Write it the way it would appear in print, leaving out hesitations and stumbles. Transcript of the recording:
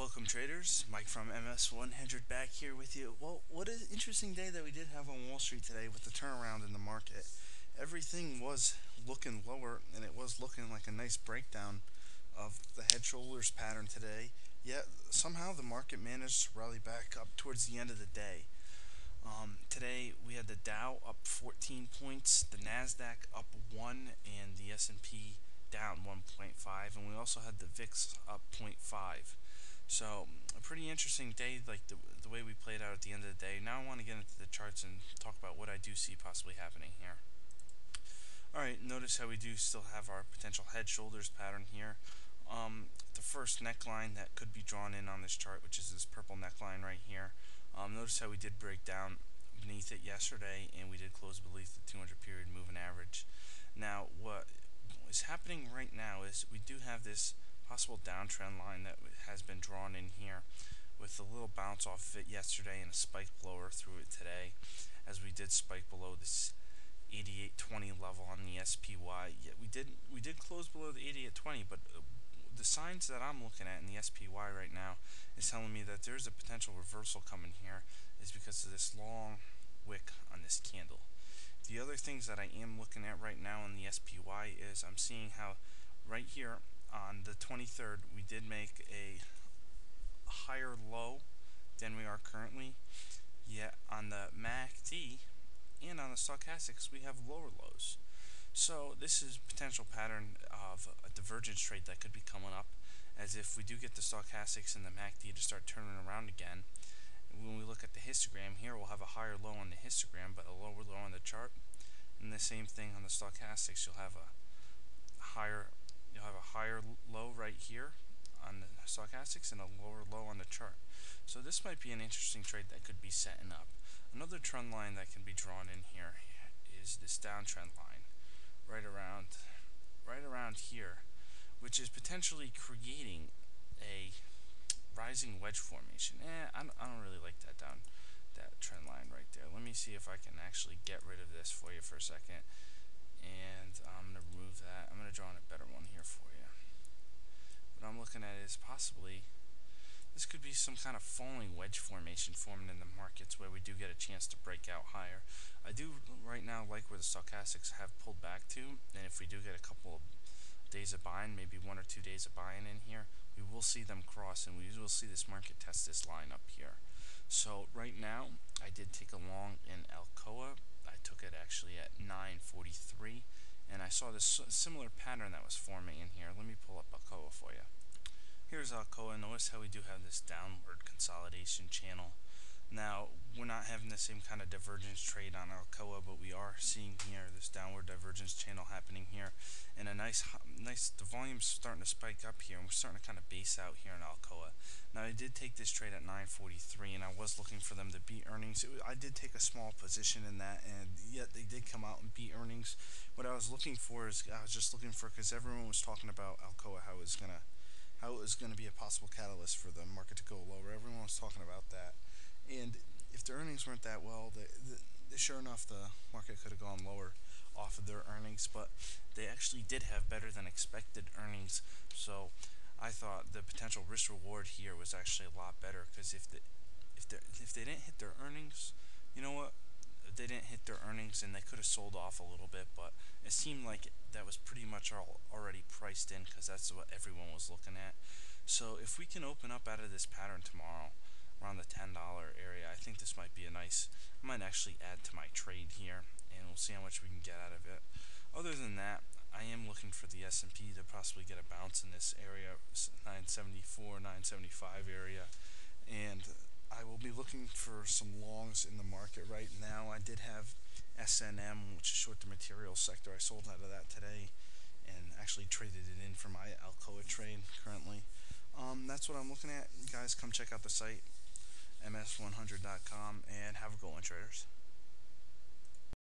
Welcome traders, Mike from MS100 back here with you. Well, what an interesting day that we did have on Wall Street today with the turnaround in the market. Everything was looking lower and it was looking like a nice breakdown of the head shoulders pattern today. Yet somehow the market managed to rally back up towards the end of the day. Today we had the Dow up 14 points, the Nasdaq up 1, and the S&P down 1.5, and we also had the VIX up zero point 0.5. So a pretty interesting day, like the way we played out at the end of the day. Now I want to get into the charts and talk about what I do see possibly happening here. Alright, notice how we do still have our potential head shoulders pattern here. The first neckline that could be drawn in on this chart, which is this purple neckline right here. Notice how we did break down beneath it yesterday, and we did close beneath the 200 period moving average. Now, what is happening right now is we do have this possible downtrend line that has been drawn in here with a little bounce off of it yesterday and a spike lower through it today, as we did spike below this 88.20 level on the SPY. Yet we did close below the 88.20, but the signs that I'm looking at in the SPY right now is telling me that there's a potential reversal coming here, is because of this long wick on this candle. The other things that I am looking at right now in the SPY is I'm seeing how right here on the 23rd we did make a higher low than we are currently, yet on the MACD and on the stochastics we have lower lows. So this is a potential pattern of a divergence trade that could be coming up, as if we do get the stochastics and the MACD to start turning around again. When we look at the histogram here, we'll have a higher low on the histogram but a lower low on the chart, and the same thing on the stochastics. You'll have a higher low right here on the stochastics and a lower low on the chart. So this might be an interesting trade that could be setting up. Another trend line that can be drawn in here is this downtrend line right around here, which is potentially creating a rising wedge formation. I don't really like that trend line right there. Let me see if I can actually get rid of this for you for a second, and I'm going to remove that. I'm going to draw in a better one here for you. What I'm looking at is possibly this could be some kind of falling wedge formation forming in the markets, where we do get a chance to break out higher. I do right now like where the stochastics have pulled back to, and if we do get a couple of days of buying, maybe 1 or 2 days of buying in here, we will see them cross, and we will see this market test this line up here. So right now I did take a long in Alcoa. I took it actually at 9.43, and I saw this similar pattern that was forming in here. Let me pull up Alcoa for you. Here's Alcoa. Notice how we do have this downward consolidation channel. Now, we're not having the same kind of divergence trade on Alcoa, but we are seeing here this downward divergence channel happening here, and a nice, the volume's starting to spike up here, and we're starting to kind of base out here in Alcoa. Now, I did take this trade at 9.43, and I was looking for them to beat earnings. I did take a small position in that, and yet they did come out and beat earnings. What I was looking for is, I was just looking for, because everyone was talking about Alcoa, how it was going to be a possible catalyst for the market to go lower. Everyone was talking about that. And if the earnings weren't that well, sure enough, the market could have gone lower off of their earnings, but they actually did have better than expected earnings. So I thought the potential risk reward here was actually a lot better, because if they didn't hit their earnings, you know what? They didn't hit their earnings, and they could have sold off a little bit, but it seemed like that was pretty much already priced in, because that's what everyone was looking at. So if we can open up out of this pattern tomorrow around the $10 area, I think this might be a nice, I might actually add to my trade here, and we'll see how much we can get out of it. Other than that, I am looking for the S&P to possibly get a bounce in this area, 974, 975 area, and I will be looking for some longs in the market right now. I did have SNM, which is short the materials sector. I sold out of that today and actually traded it in for my Alcoa trade currently. That's what I'm looking at. Guys, come check out the site, ms100.com, and have a good one, traders.